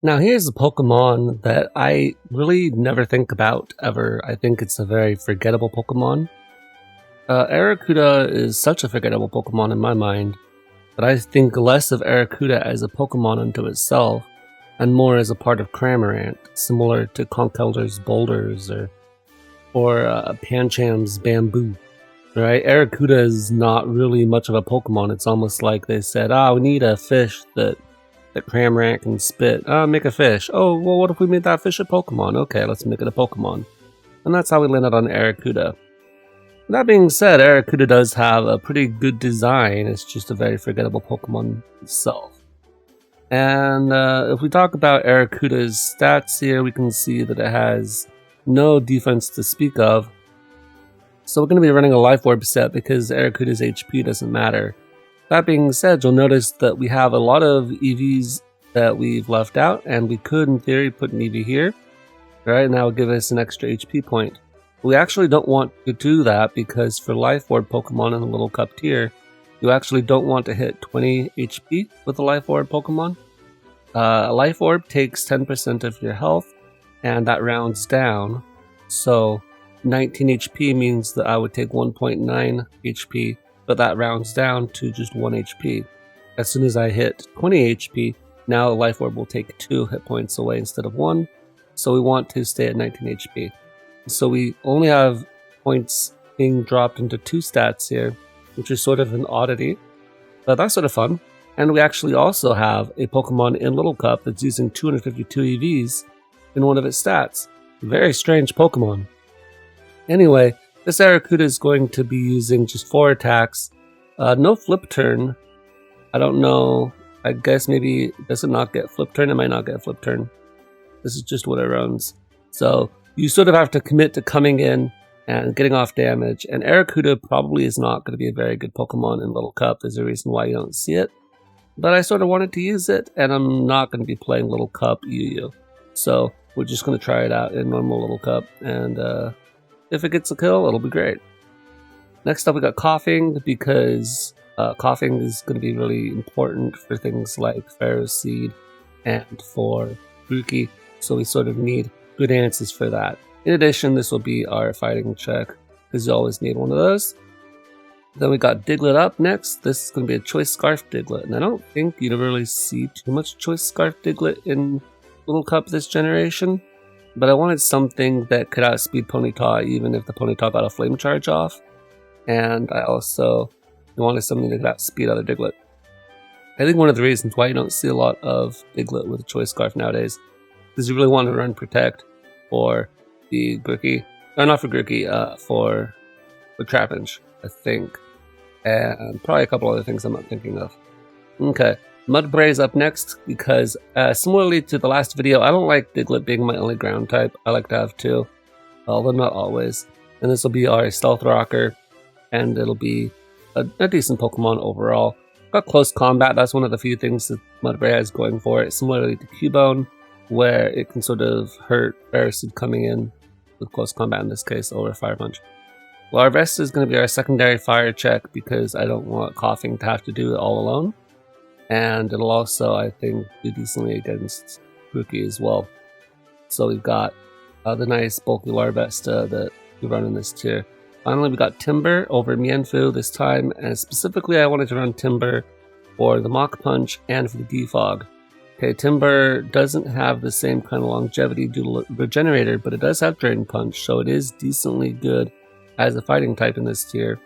Now here's a Pokemon that I really never think about ever. I think it's a very forgettable Pokemon. Arrokuda is such a forgettable Pokemon in my mind that I think less of Arrokuda as a Pokemon unto itself and more as a part of Cramorant, similar to Conkeldurr's Boulders or Pancham's Bamboo. Right? Arrokuda is not really much of a Pokemon. It's almost like they said, we need a fish that Cramorant can spit. Make a fish. Oh, well, what if we made that fish a Pokemon? Okay, let's make it a Pokemon. And that's how we landed on Arrokuda. That being said, Arrokuda does have a pretty good design. It's just a very forgettable Pokemon itself. And if we talk about Arrokuda's stats here, we can see that it has no defense to speak of. So we're going to be running a Life Orb set because Arrokuda's HP doesn't matter. That being said, you'll notice that we have a lot of EVs that we've left out, and we could, in theory, put an EV here. Right, and that would give us an extra HP point. We actually don't want to do that because for Life Orb Pokemon in the Little Cup tier, you actually don't want to hit 20 HP with a Life Orb Pokemon. A Life Orb takes 10% of your health, and that rounds down. So 19 HP means that I would take 1.9 HP, but that rounds down to just 1 HP. As soon as I hit 20 HP, now the Life Orb will take 2 hit points away instead of 1, so we want to stay at 19 HP. So we only have points being dropped into 2 stats here, which is sort of an oddity, but that's sort of fun. And we actually also have a Pokemon in Little Cup that's using 252 EVs in one of its stats. Very strange Pokemon. Anyway, this Arrokuda is going to be using just 4 attacks. No flip turn. I don't know. I guess maybe does it not get flip turn? It might not get flip turn. This is just what it runs. So you sort of have to commit to coming in and getting off damage. And Arrokuda probably is not going to be a very good Pokemon in Little Cup. There's a reason why you don't see it. But I sort of wanted to use it, and I'm not going to be playing Little Cup UU. So we're just going to try it out in normal Little Cup. And if it gets a kill, it'll be great. Next up, we got Coughing, because Coughing is going to be really important for things like Pharaoh Seed and for Grookey, so we sort of need good answers for that. In addition, this will be our fighting check, because you always need one of those. Then we got Diglett up next. This is going to be a Choice Scarf Diglett, and I don't think you'd really see too much Choice Scarf Diglett in Little Cup this generation. But I wanted something that could outspeed Ponyta even if the Ponyta got a Flame Charge off. And I also wanted something that could outspeed other Diglett. I think one of the reasons why you don't see a lot of Diglett with a Choice Scarf nowadays is you really want to run Protect for the Grookey. Or not for Grookey, for Trapinch, I think. And probably a couple other things I'm not thinking of. Okay. Mudbray's up next because, similarly to the last video, I don't like Diglett being my only ground type. I like to have 2, although not always. And this will be our Stealth Rocker, and it'll be a decent Pokemon overall. Got Close Combat, that's one of the few things that Mudbray has going for it, similarly to Cubone, where it can sort of hurt Ferroseed coming in with Close Combat in this case, over Fire Punch. Larvesta is going to be our secondary fire check because I don't want Coughing to have to do it all alone. And it'll also, I think, do decently against Grookey as well. So we've got the nice bulky Larvesta that we run in this tier. Finally, we got Timber over Mienfoo this time, and specifically I wanted to run Timber for the Mach Punch and for the Defog. Okay, Timber doesn't have the same kind of longevity due to Regenerator, but it does have Drain Punch, so it is decently good as a fighting type in this tier.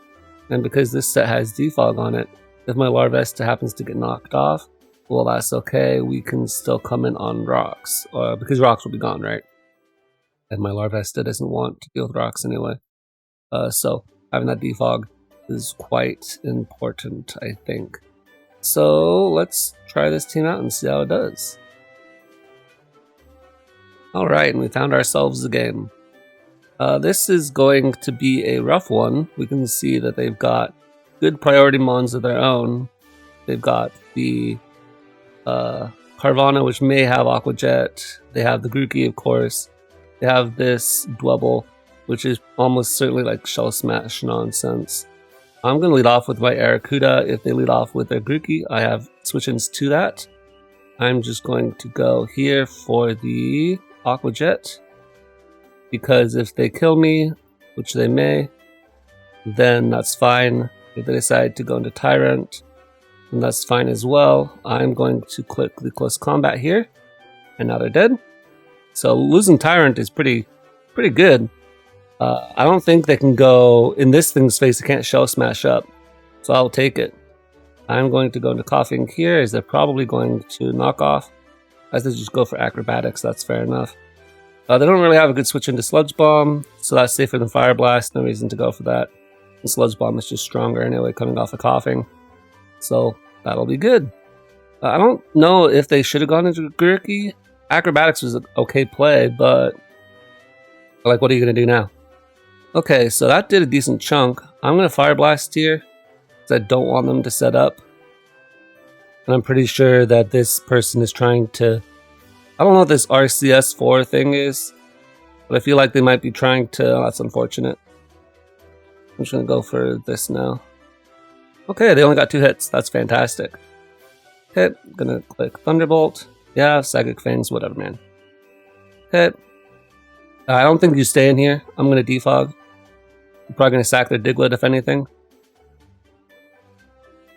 And because this set has Defog on it, if my Larvesta happens to get knocked off, well, that's okay. We can still come in on Rocks, because Rocks will be gone, right? And my Larvesta doesn't want to deal with Rocks anyway. So having that Defog is quite important, I think. So let's try this team out and see how it does. Alright, and we found ourselves a game. This is going to be a rough one. We can see that they've got good priority mons of their own. They've got the Carvana, which may have Aqua Jet. They have the Grookey, of course. They have this Dwebble, which is almost certainly like Shell Smash nonsense. I'm going to lead off with my Arrokuda. If they lead off with their Grookey, I have switch-ins to that. I'm just going to go here for the Aqua Jet, because if they kill me, which they may, then that's fine. If they decide to go into Tyrant, then that's fine as well. I'm going to click the close combat here, and now they're dead. So losing Tyrant is pretty good. I don't think they can go in this thing's face. They can't Shell Smash up, so I'll take it. I'm going to go into Coughing here, as they're probably going to knock off. As they just go for Acrobatics, that's fair enough. They don't really have a good switch into Sludge Bomb, so that's safer than Fire Blast. No reason to go for that. And Sludge Bomb is just stronger anyway, coming off of Coughing. So that'll be good. I don't know if they should have gone into Gurki. Acrobatics was an okay play, but like, what are you going to do now? Okay, so that did a decent chunk. I'm going to Fire Blast here, because I don't want them to set up. And I'm pretty sure that this person is trying to... I don't know what this RCS4 thing is, but I feel like they might be trying to... Oh, that's unfortunate. I'm just going to go for this now. Okay, they only got 2 hits. That's fantastic. Okay, I'm going to click Thunderbolt. Yeah, Psychic Fangs, whatever, man. Okay. I don't think you stay in here. I'm going to defog. I'm probably going to sack their Diglett, if anything.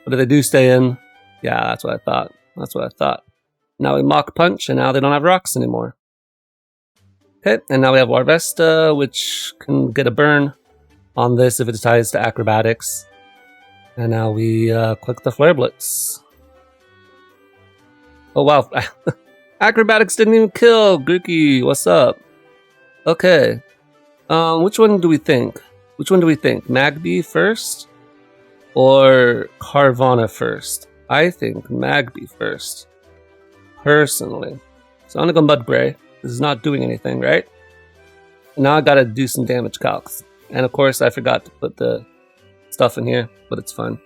But if they do stay in... Yeah, that's what I thought. That's what I thought. Now we Mach Punch, and now they don't have rocks anymore. Okay, and now we have Larvesta, which can get a burn on this if it ties to Acrobatics. And now we click the Flare Blitz. Oh wow, Acrobatics didn't even kill! Gurki, what's up? Okay, which one do we think? Which one do we think? Magby first? Or Carvana first? I think Magby first. Personally. So I'm gonna go Mudbray. This is not doing anything, right? Now I gotta do some damage calcs. And of course I forgot to put the stuff in here, but it's fine.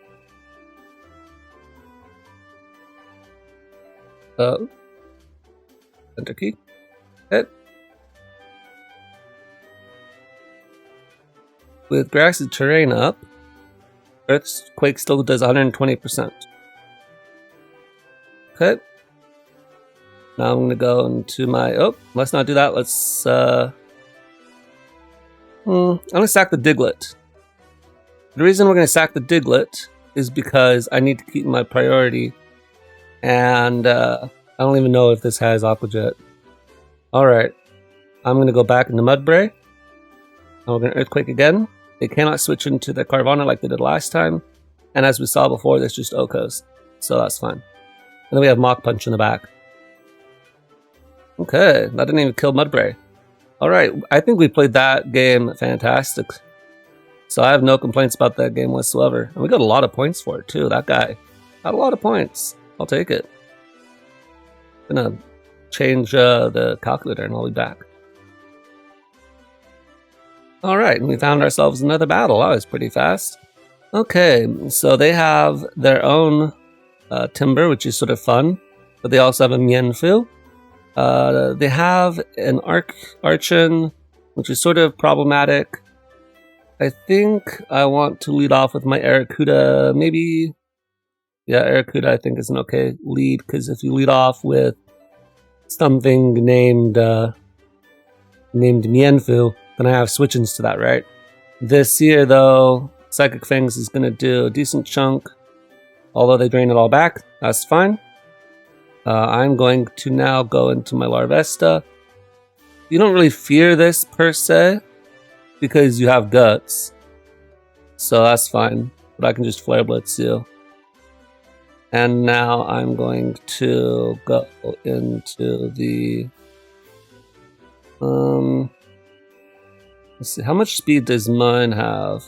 Enter key. Okay. With grassy terrain up, Earthquake still does 120%. Okay. Now I'm gonna go into my... Oh, let's not do that. Let's... I'm gonna sack the Diglett. The reason we're gonna sack the Diglett is because I need to keep my priority. And I don't even know if this has Aqua Jet. Alright. I'm gonna go back into Mudbray. And we're gonna Earthquake again. They cannot switch into the Carvana like they did last time. And as we saw before, there's just Okos. So that's fine. And then we have Mach Punch in the back. Okay, that didn't even kill Mudbray. Alright, I think we played that game fantastic. So I have no complaints about that game whatsoever. And we got a lot of points for it too. That guy got a lot of points. I'll take it. I'm gonna change the calculator and I'll be back. Alright, and we found ourselves another battle. That was pretty fast. Okay, so they have their own Timber, which is sort of fun. But they also have a Mienfoo. They have an Archon, which is sort of problematic. I think I want to lead off with my Arrokuda, maybe. Yeah, Arrokuda I think is an okay lead, because if you lead off with something named Mienfoo, then I have switch-ins to that, right? This here, though, Psychic Fangs is going to do a decent chunk. Although they drain it all back, that's fine. I'm going to now go into my Larvesta. You don't really fear this per se, because you have Guts. So that's fine. But I can just Flare Blitz you. And now I'm going to go into the... let's see, how much speed does mine have?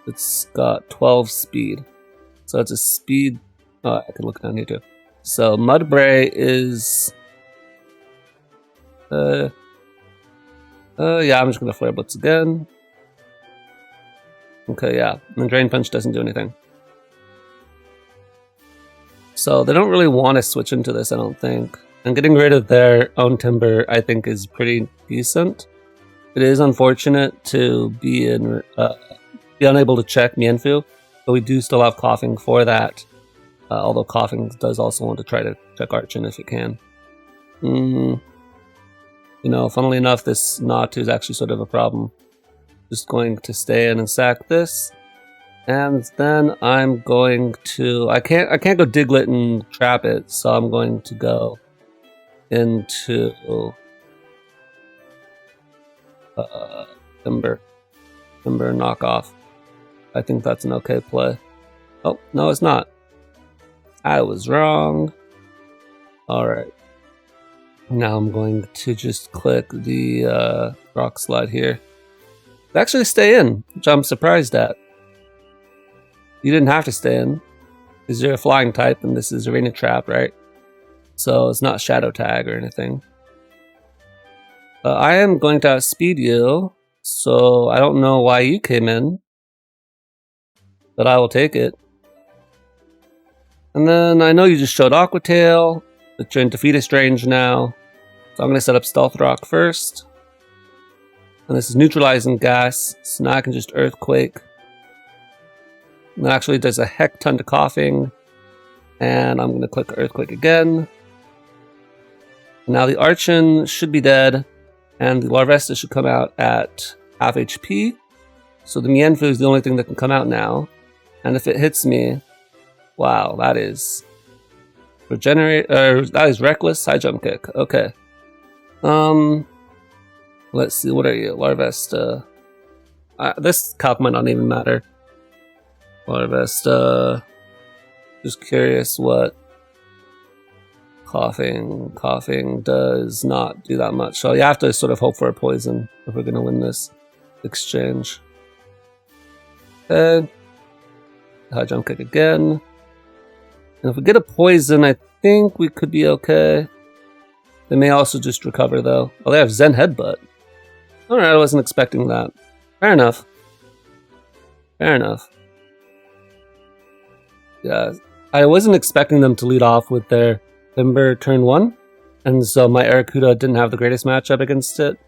It's got 12 speed. So it's a speed... Oh, I can look down here too. So Mudbray is... yeah, I'm just going to Flare Blitz again. Okay, yeah. And Drain Punch doesn't do anything. So they don't really want to switch into this, I don't think. And getting rid of their own Timber, I think, is pretty decent. It is unfortunate to be unable to check Mienfoo, but we do still have Coughing for that. Although Coughing does also want to try to check Archon if it can. You know, funnily enough, this Natu is actually sort of a problem. Just going to stay in and sack this. And then I'm going to... I can't go Diglett and trap it, so I'm going to go into... Timber knockoff. I think that's an okay play. Oh, no, it's not. I was wrong. Alright. Now I'm going to just click the Rock Slide here. Actually stay in, which I'm surprised at. You didn't have to stay in, because you're a flying type and this is Arena Trap, right? So it's not Shadow Tag or anything. I am going to outspeed you, so I don't know why you came in, but I will take it. And then I know you just showed Aqua Tail, but you're in Defeatist range now, so I'm going to set up Stealth Rock first. And this is neutralizing gas, so now I can just Earthquake. And then actually there's a heck ton to Coughing, and I'm going to click Earthquake again. Now the Archon should be dead, and the Larvesta should come out at half HP. So the Mienfoo is the only thing that can come out now. And if it hits me, wow, that is that is Reckless High Jump Kick. Okay. Let's see, what are you? Larvesta. This calc might not even matter. Larvesta. Just curious what Coughing does not do that much. So you have to sort of hope for a poison if we're going to win this exchange. Okay. High Jump Kick again. And if we get a poison, I think we could be okay. They may also just recover though. Oh, they have Zen Headbutt. Alright, I wasn't expecting that. Fair enough. Fair enough. Yeah, I wasn't expecting them to lead off with their Timber turn 1, and so my Arrokuda didn't have the greatest matchup against it.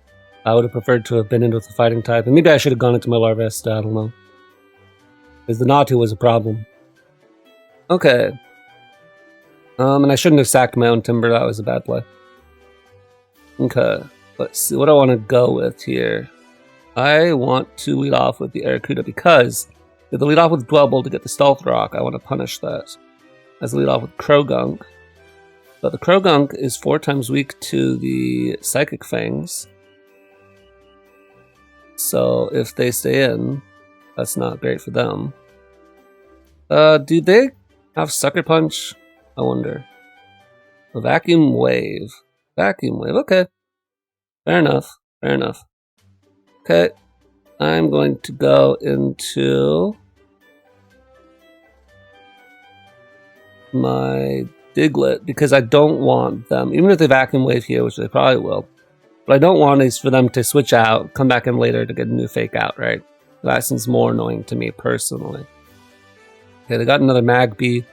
I would have preferred to have been in with the fighting type, and maybe I should have gone into my Larvesta, I don't know. Because the Natu was a problem. Okay. And I shouldn't have sacked my own Timber, that was a bad play. Okay, let's see what I want to go with here. I want to lead off with the Arrokuda because if they lead off with Dwebble to get the Stealth Rock, I want to punish that. As lead off with Krogunk. But the Krogunk is 4 times weak to the Psychic Fangs. So if they stay in, that's not great for them. Do they have Sucker Punch? I wonder. A Vacuum Wave. Vacuum Wave, okay. Fair enough, fair enough. Okay, I'm going to go into my Diglett because I don't want them, even if they Vacuum Wave here, which they probably will, what I don't want is for them to switch out, come back in later to get a new Fake Out, right? That seems more annoying to me personally. Okay, they got another Magby,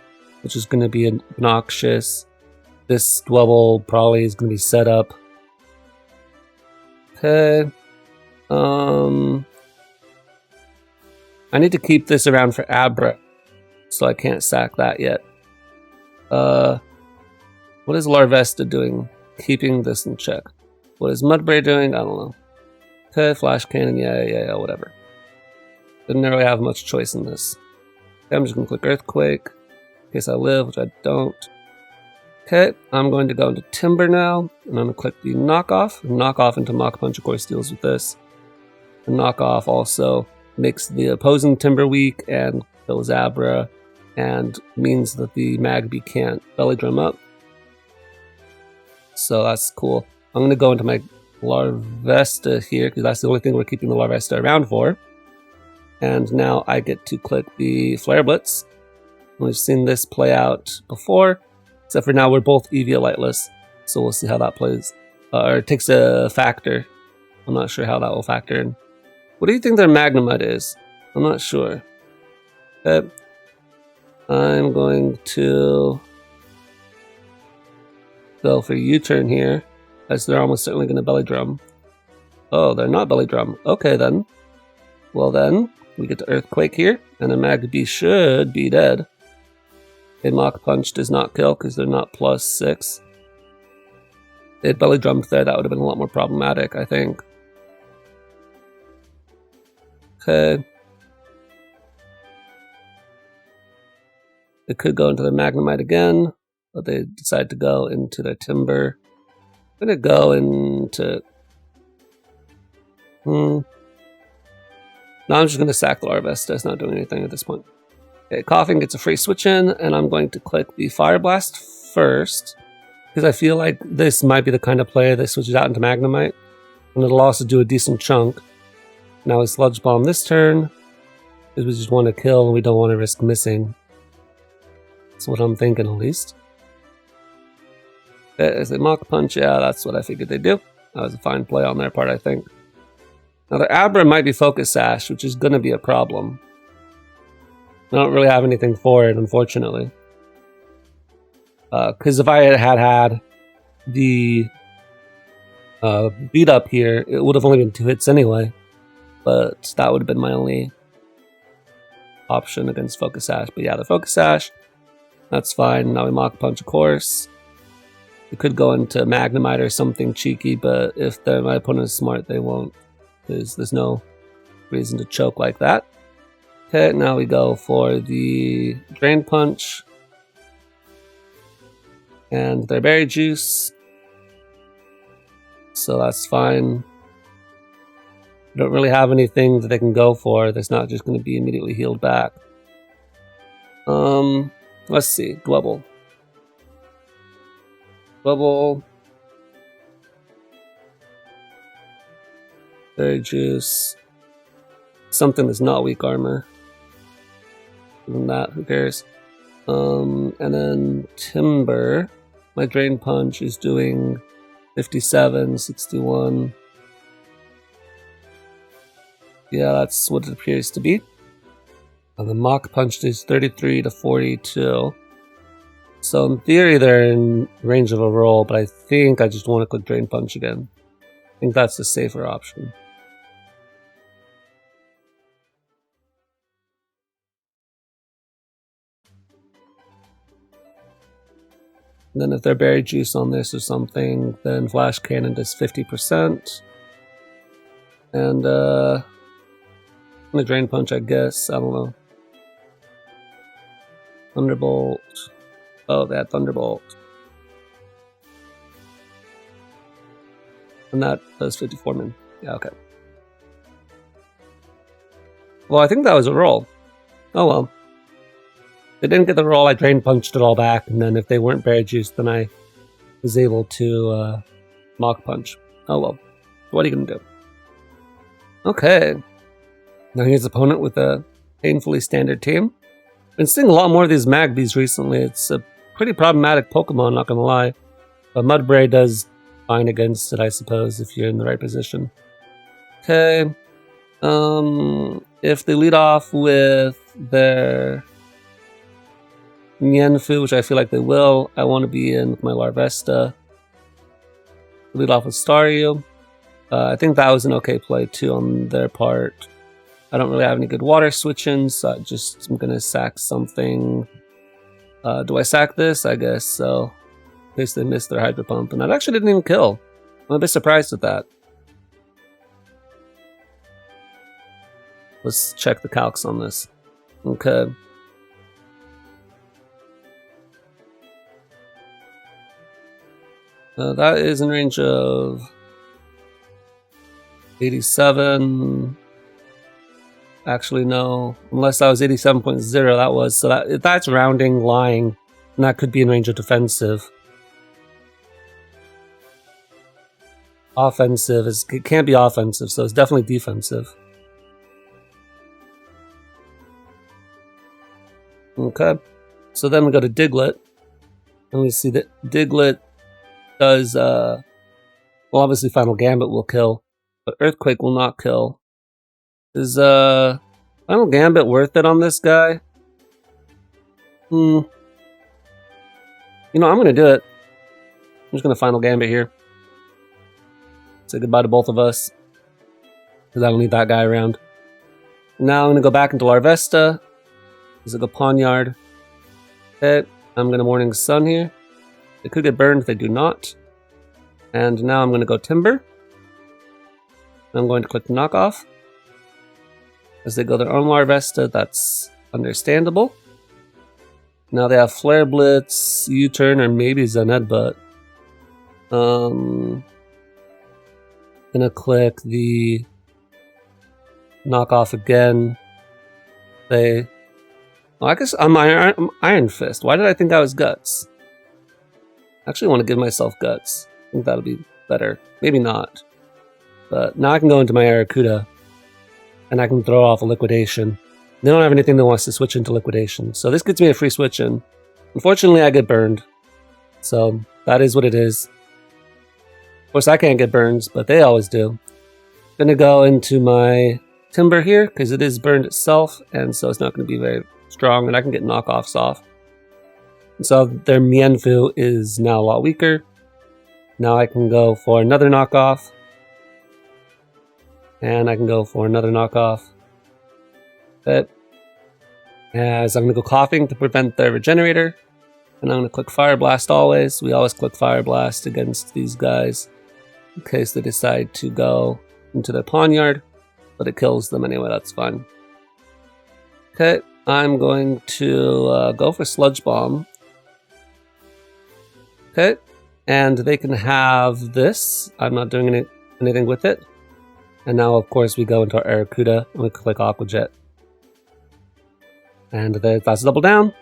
which is going to be obnoxious. This Dwebble probably is going to be set up. Okay. I need to keep this around for Abra, so I can't sack that yet. What is Larvesta doing? Keeping this in check. What is Mudbray doing? I don't know. Okay, Flash Cannon, yeah, whatever. Didn't really have much choice in this. Okay, I'm just going to click Earthquake, in case I live, which I don't. Okay, I'm going to go into Timber now, and I'm going to click the Knockoff, and Knockoff into Mach Punch, of course, deals with this. And Knockoff also makes the opposing Timber weak, and kills Abra, and means that the Magby can't Belly Drum up. So that's cool. I'm going to go into my Larvesta here, because that's the only thing we're keeping the Larvesta around for. And now I get to click the Flare Blitz. We've seen this play out before, except for now we're both Evia lightless, so we'll see how that plays. Or it takes a factor. I'm not sure how that will factor in. What do you think their Magnemite is? I'm not sure. Okay. I'm going to go for U-turn here, as they're almost certainly going to Belly Drum. Oh, they're not Belly Drum. Okay then. Well then, we get to Earthquake here, and the Magby should be dead. A Mach Punch does not kill because they're not +6. They had belly drummed there, that would have been a lot more problematic, I think. Okay. It could go into their Magnemite again, but they decide to go into their Timber. I'm gonna go into... No, I'm just gonna sack the Larvesta. It's not doing anything at this point. Okay, Coughing gets a free switch in, and I'm going to click the Fire Blast first, because I feel like this might be the kind of play that switches out into Magnemite, and it'll also do a decent chunk. Now we Sludge Bomb this turn, because we just want to kill and we don't want to risk missing. That's what I'm thinking, at least. Is it Mach Punch? Yeah, that's what I figured they'd do. That was a fine play on their part, I think. Now their Abra might be Focus Sash, which is going to be a problem. I don't really have anything for it, unfortunately. Because if I had the beat up here, it would have only been 2 hits anyway. But that would have been my only option against Focus Sash. But yeah, the Focus Sash, that's fine. Now we Mach Punch, of course. We could go into Magnemite or something cheeky, but if my opponent is smart, they won't. Because there's no reason to choke like that. Okay, now we go for the Drain Punch. And their Berry Juice. So that's fine. Don't really have anything that they can go for that's not just going to be immediately healed back. Let's see. Dwebble. Dwebble. Berry Juice. Something that's not weak armor. Even that, who cares? And then Timber. My Drain Punch is doing 57, 61. Yeah, that's what it appears to be. And the Mach Punch is 33 to 42. So in theory, they're in range of a roll, but I think I just want to click Drain Punch again. I think that's the safer option. And then if they're Berry Juice on this or something, then Flash Cannon does 50%. And the Drain Punch, I guess. I don't know. Thunderbolt. Oh, they had Thunderbolt. And that does 54 min. Yeah, okay. Well, I think that was a roll. Oh well. They didn't get the roll, I Drain Punched it all back, and then if they weren't Berry Juice, then I was able to Mach Punch. Oh well. What are you going to do? Okay. Now here's opponent with a painfully standard team. Been seeing a lot more of these Magbies recently. It's a pretty problematic Pokemon, not gonna lie. But Mudbray does fine against it, I suppose, if you're in the right position. Okay. If they lead off with their Mienfoo, which I feel like they will, I want to be in with my Larvesta. Lead off with Staryu. I think that was an okay play too on their part. I don't really have any good water switch-ins, so I'm gonna sack something. Do I sack this? I guess so. In case they missed their Hydro Pump, and that actually didn't even kill. I'm a bit surprised at that. Let's check the calcs on this. Okay. That is in range of 87. Actually, no. Unless that was 87.0, that was. So if that's rounding, lying, and that could be in range of defensive. Offensive, it can't be offensive, so it's definitely defensive. Okay. So then we go to Diglett. And we see that Diglett does, well, obviously Final Gambit will kill, but Earthquake will not kill. Is Final Gambit worth it on this guy? You know, I'm gonna do it. I'm just gonna Final Gambit here. Say goodbye to both of us. Because I don't need that guy around. Now I'm gonna go back into Larvesta. There's like a Pawniard. Okay, I'm going to Morning Sun here. They could get burned, they do not. And now I'm going to go Timber. I'm going to click Knockoff. As they go their own Larvesta, that's understandable. Now they have Flare Blitz, U-Turn, or maybe Zen Headbutt. Gonna click the Knockoff again. I guess I'm Iron Fist. Why did I think that was Guts? I actually want to give myself Guts. I think that'll be better. Maybe not. But now I can go into my Arrokuda, and I can throw off a Liquidation. They don't have anything that wants to switch into Liquidation, so this gets me a free switch in. Unfortunately, I get burned. So that is what it is. Of course, I can't get burns, but they always do. Gonna go into my Timber here, because it is burned itself, and so it's not going to be very strong, and I can get knockoffs off. And so their Mienfoo is now a lot weaker. Now I can go for another knockoff. And I can go for another knockoff. But as I'm going to go Coughing to prevent their Regenerator. And I'm going to click Fire Blast always. We always click Fire Blast against these guys in case they decide to go into their pawn yard. But it kills them anyway, that's fine. Okay, I'm going to go for Sludge Bomb. Okay, and they can have this. I'm not doing anything with it. And now, of course, we go into our Arrokuda and we click Aqua Jet. And that's a double down.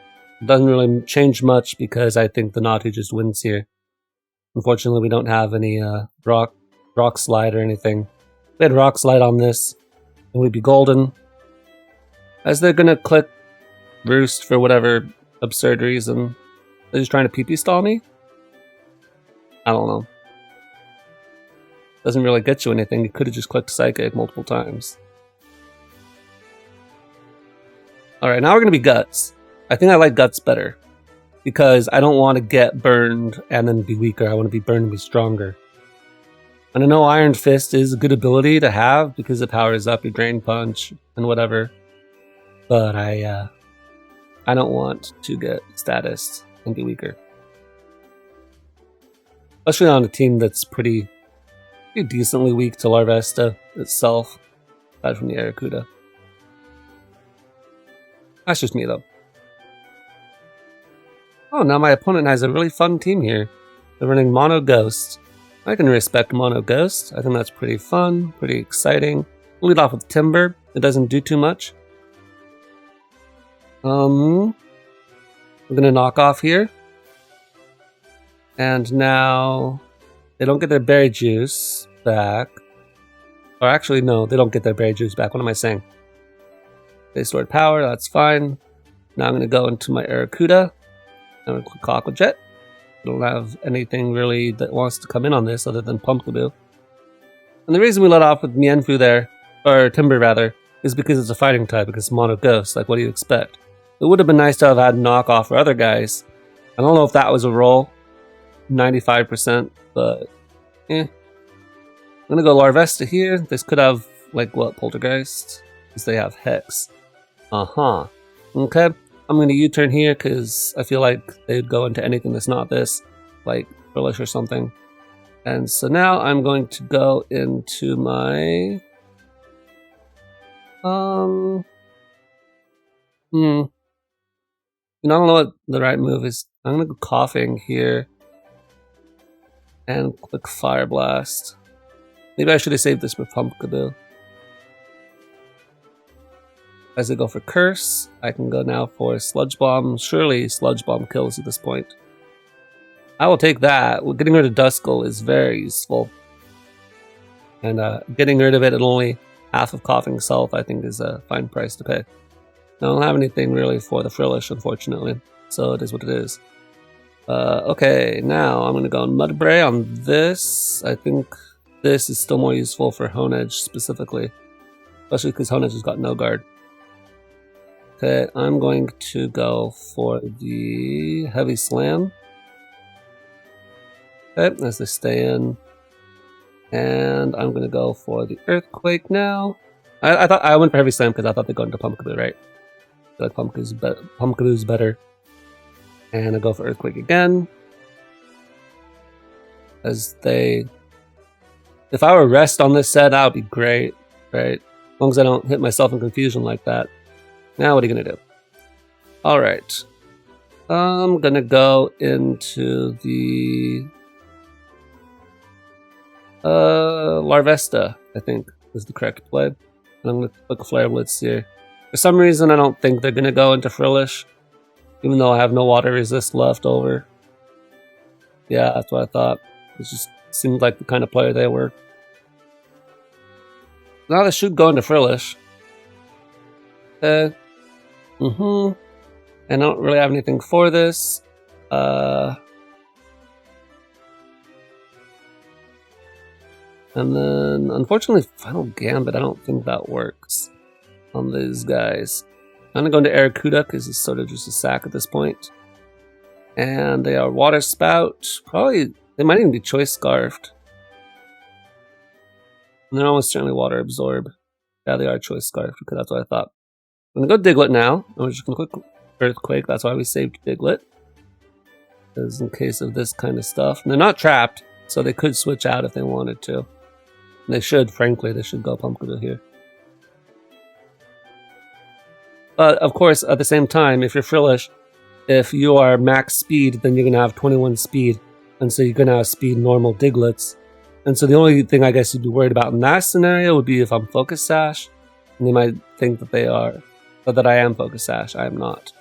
Doesn't really change much because I think the Natu just wins here. Unfortunately, we don't have any rock slide or anything. If we had rock slide on this, and we'd be golden. As they're gonna click Roost for whatever absurd reason. They're just trying to PP stall me? I don't know. Doesn't really get you anything. You could have just clicked Psychic multiple times. Alright, now we're gonna be Guts. I think I like Guts better. Because I don't want to get burned and then be weaker. I want to be burned and be stronger. And I know Iron Fist is a good ability to have because it powers up your Drain Punch and whatever. But I don't want to get status and be weaker. Especially on a team that's pretty decently weak to Larvesta itself, aside from the Arrokuda. That's just me though. Oh, now my opponent has a really fun team here. They're running Mono Ghost. I can respect Mono Ghost. I think that's pretty fun, pretty exciting. We'll lead off with Timber. It doesn't do too much. We're gonna knock off here. And now they don't get their Berry Juice back. Or actually, no, they don't get their Berry Juice back. What am I saying? They stored power, that's fine. Now I'm gonna go into my Arrokuda. I'm gonna click Aqua Jet. I don't have anything really that wants to come in on this other than Pumpkaboo. And the reason we let off with Mienfoo there, or Timber rather, is because it's a fighting type, because it's Mono Ghost. Like, what do you expect? It would have been nice to have had knockoff for other guys. I don't know if that was a roll, 95%, but I'm gonna go Larvesta here. This could have, like, what, Poltergeist? Because they have Hex. Okay. I'm going to U-turn here because I feel like they'd go into anything that's not this, like Frillish or something. And so now I'm going to go into my... I don't know what the right move is. I'm going to go Coughing here and click Fire Blast. Maybe I should have saved this for Pumpkaboo. As I go for Curse, I can go now for Sludge Bomb. Surely Sludge Bomb kills at this point. I will take that. Well, getting rid of Duskull is very useful. And getting rid of it at only half of Coughing's health, I think, is a fine price to pay. I don't have anything really for the Frillish, unfortunately. So it is what it is. Okay, now I'm going to go on Mudbray on this. I think this is still more useful for Honedge specifically. Especially because Honedge has got no guard. Okay, I'm going to go for the Heavy Slam. Okay, as they stay in. And I'm going to go for the Earthquake now. I thought I went for Heavy Slam because I thought they'd go into Pumpkaboo, right? I feel like Pumpkaboo's better. And I go for Earthquake again. As they... If I were Rest on this set, that would be great, right? As long as I don't hit myself in confusion like that. Now what are you gonna do? Alright. I'm gonna go into the... Larvesta, I think, is the correct play. And I'm gonna click Flare Blitz here. For some reason, I don't think they're gonna go into Frillish, even though I have no water resist left over. Yeah, that's what I thought. It just seemed like the kind of player they were. Now they should go into Frillish. And I don't really have anything for this. And then, unfortunately, Final Gambit, I don't think that works on these guys. I'm gonna go into Arrokuda because it's sort of just a sack at this point. And they are Water Spout. Probably, they might even be Choice Scarfed. And they're almost certainly Water Absorb. Yeah, they are Choice Scarfed because that's what I thought. I'm gonna go Diglett now. I'm just gonna click Earthquake. That's why we saved Diglett. Because in case of this kind of stuff. And they're not trapped, so they could switch out if they wanted to. And they should, frankly, they should go Pumpkaboo here. But, of course, at the same time, if you're Frillish, if you are max speed, then you're going to have 21 speed. And so you're going to have speed normal Diglets. And so the only thing I guess you'd be worried about in that scenario would be if I'm Focus Sash. And they might think that they are, but that I am Focus Sash. I am not.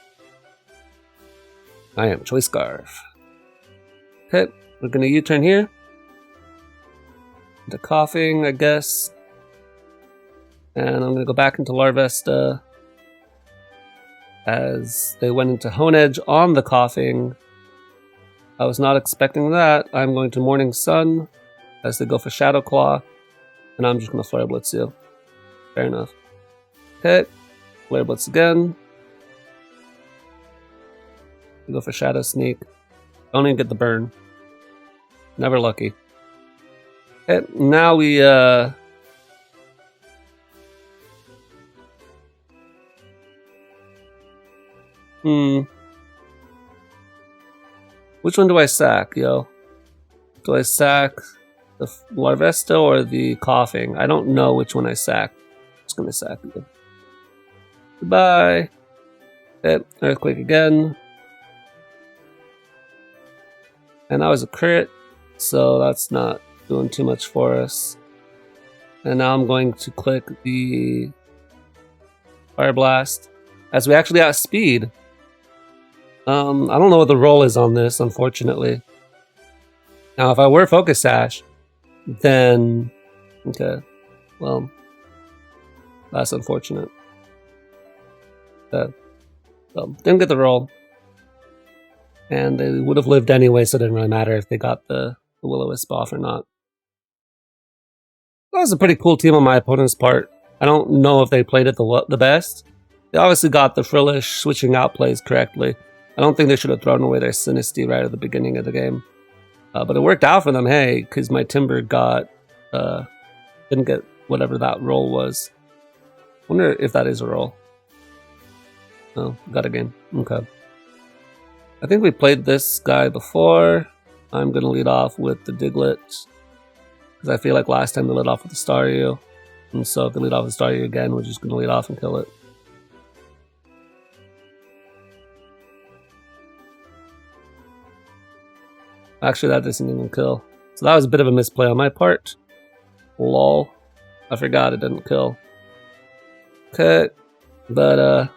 I am Choice Scarf. Okay, we're going to U-turn here. Into Coughing, I guess. And I'm going to go back into Larvesta. As they went into Hone Edge on the Coughing. I was not expecting that. I'm going to Morning Sun as they go for Shadow Claw. And I'm just going to Flare Blitz you. Fair enough. Okay, Flare Blitz again. We go for Shadow Sneak. Don't even get the burn. Never lucky. Okay, now we Which one do I sack, yo? Do I sack the Larvesta or the Coughing? I don't know which one I sack. I'm just gonna sack you. Goodbye. Okay, Earthquake again. And that was a crit, so that's not doing too much for us. And now I'm going to click the Fire Blast as we actually outspeed. I don't know what the roll is on this, unfortunately. Now, if I were Focus Sash, then okay, well, that's unfortunate. So didn't get the roll, and they would have lived anyway, so it didn't really matter if they got the Will-O-Wisp off or not. That was a pretty cool team on my opponent's part. I don't know if they played it the best. They obviously got the Frillish switching out plays correctly. I don't think they should have thrown away their Sinisty right at the beginning of the game. But it worked out for them, hey, because my Timber got... didn't get whatever that roll was. Wonder if that is a roll. Oh, got a game. Okay. I think we played this guy before. I'm going to lead off with the Diglett. Because I feel like last time they led off with the Staryu. And so if they lead off with the Staryu again, we're just going to lead off and kill it. Actually, that doesn't even kill. So that was a bit of a misplay on my part. Lol. I forgot it didn't kill. Okay. But, I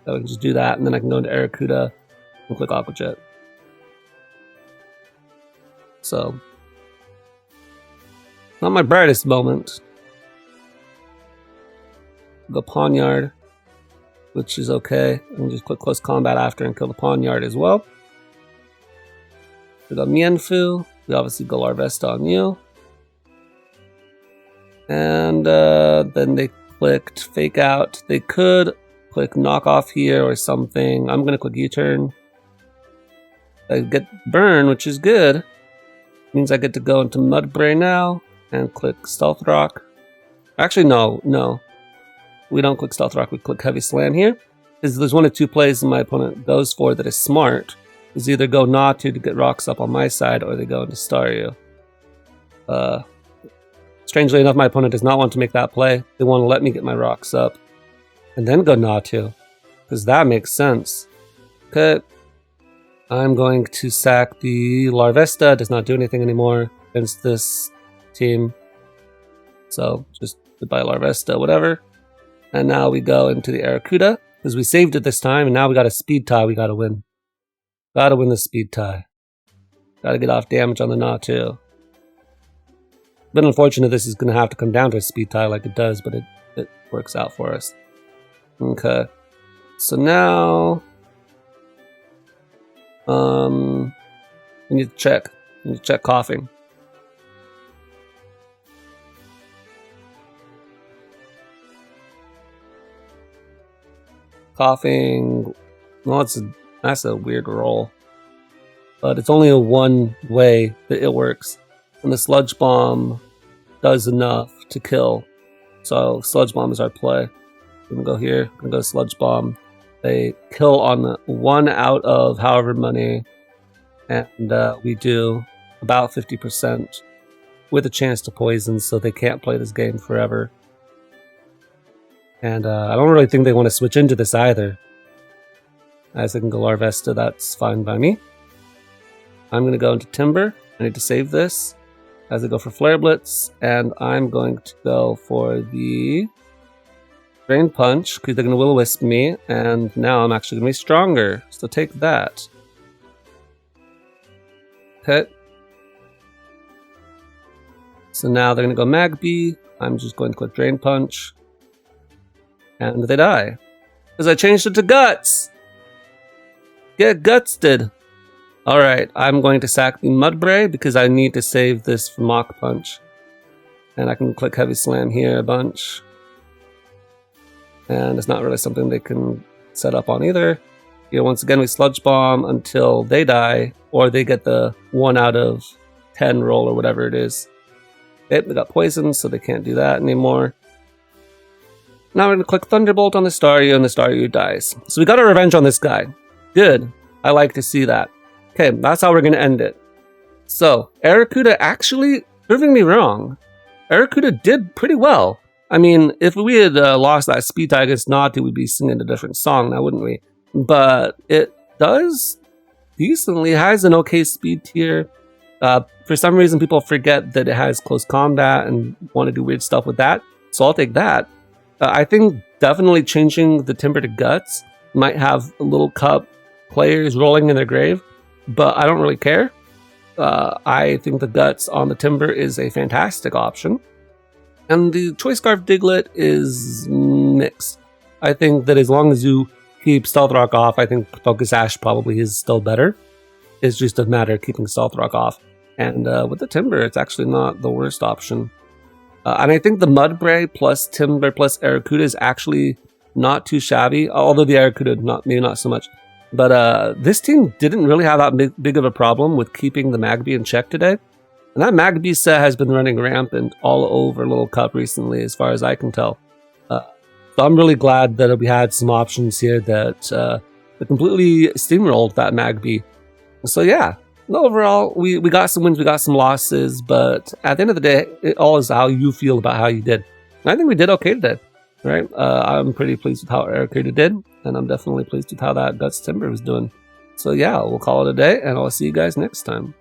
can just do that, and then I can go into Arrokuda and click Aqua Jet. So, not my brightest moment. The Pawniard, which is okay. I can just click Close Combat after and kill the Pawniard as well. We got Mienfoo. We obviously go Larvesta on you. And then they clicked Fake Out. They could click Knock Off here or something. I'm going to click U-Turn. I get Burn, which is good. Means I get to go into Mudbray now and click Stealth Rock. Actually, no. We don't click Stealth Rock. We click Heavy Slam here. is there's one of two plays my opponent goes for that is smart. Is either go Natu to get rocks up on my side, or they go into Staryu. Strangely enough, my opponent does not want to make that play. They want to let me get my rocks up and then go Natu, because that makes sense. Okay, I'm going to sack the Larvesta. Does not do anything anymore against this team. So just goodbye Larvesta, whatever. And now we go into the Arrokuda, because we saved it this time, and now we got a speed tie we gotta win. Gotta win the speed tie. Gotta get off damage on the Natu. But unfortunately, this is gonna have to come down to a speed tie like it does, but it works out for us. Okay. So now we need to check. We need to check coughing. Coughing, well, that's a weird roll, but it's only a one way that it works, and the Sludge Bomb does enough to kill. So Sludge Bomb is our play. We're gonna go here. We're gonna go Sludge Bomb. They kill on 1 out of however many, and we do about 50% with a chance to poison, so they can't play this game forever. And I don't really think they want to switch into this either. As they can go Larvesta, that's fine by me. I'm going to go into Timber. I need to save this as I go for Flare Blitz. And I'm going to go for the Drain Punch, because they're going to Will-O-Wisp me. And now I'm actually going to be stronger. So take that. Okay. So now they're going to go Magby. I'm just going to click Drain Punch. And they die. Because I changed it to Guts! Get Gutsted! Alright, I'm going to sack the Mudbray because I need to save this for Mach Punch. And I can click Heavy Slam here a bunch. And it's not really something they can set up on either. Here, once again, we Sludge Bomb until they die, or they get the 1 out of 10 roll or whatever it is. Okay, they got poisoned, so they can't do that anymore. Now we're going to click Thunderbolt on the Staryu, and the Staryu dies. So we got our revenge on this guy. Good. I like to see that. Okay, that's how we're going to end it. So, Arrokuda actually proving me wrong. Arrokuda did pretty well. I mean, if we had lost that speed tie against Natu, we'd be singing a different song now, wouldn't we? But it does decently, has an okay speed tier. For some reason, people forget that it has close combat and want to do weird stuff with that. So I'll take that. I think definitely changing the Timber to Guts might have a little cup players rolling in their grave, but I don't really care. I think the Guts on the Timber is a fantastic option. And the Choice Scarf Diglett is mixed. I think that as long as you keep Stealth Rock off, I think Focus Ash probably is still better. It's just a matter of keeping Stealth Rock off. And with the Timber, it's actually not the worst option. And I think the Mudbray plus Timber plus Arrokuda is actually not too shabby, although the Arrokuda maybe not so much. But this team didn't really have that big of a problem with keeping the Magby in check today. And that Magby set has been running rampant all over Little Cup recently, as far as I can tell. So I'm really glad that we had some options here that completely steamrolled that Magby. So yeah. Overall, we got some wins, we got some losses, but at the end of the day, it all is how you feel about how you did. And I think we did okay today, right? I'm pretty pleased with how Arrokuda did, and I'm definitely pleased with how that Guts Timber was doing. So yeah, we'll call it a day, and I'll see you guys next time.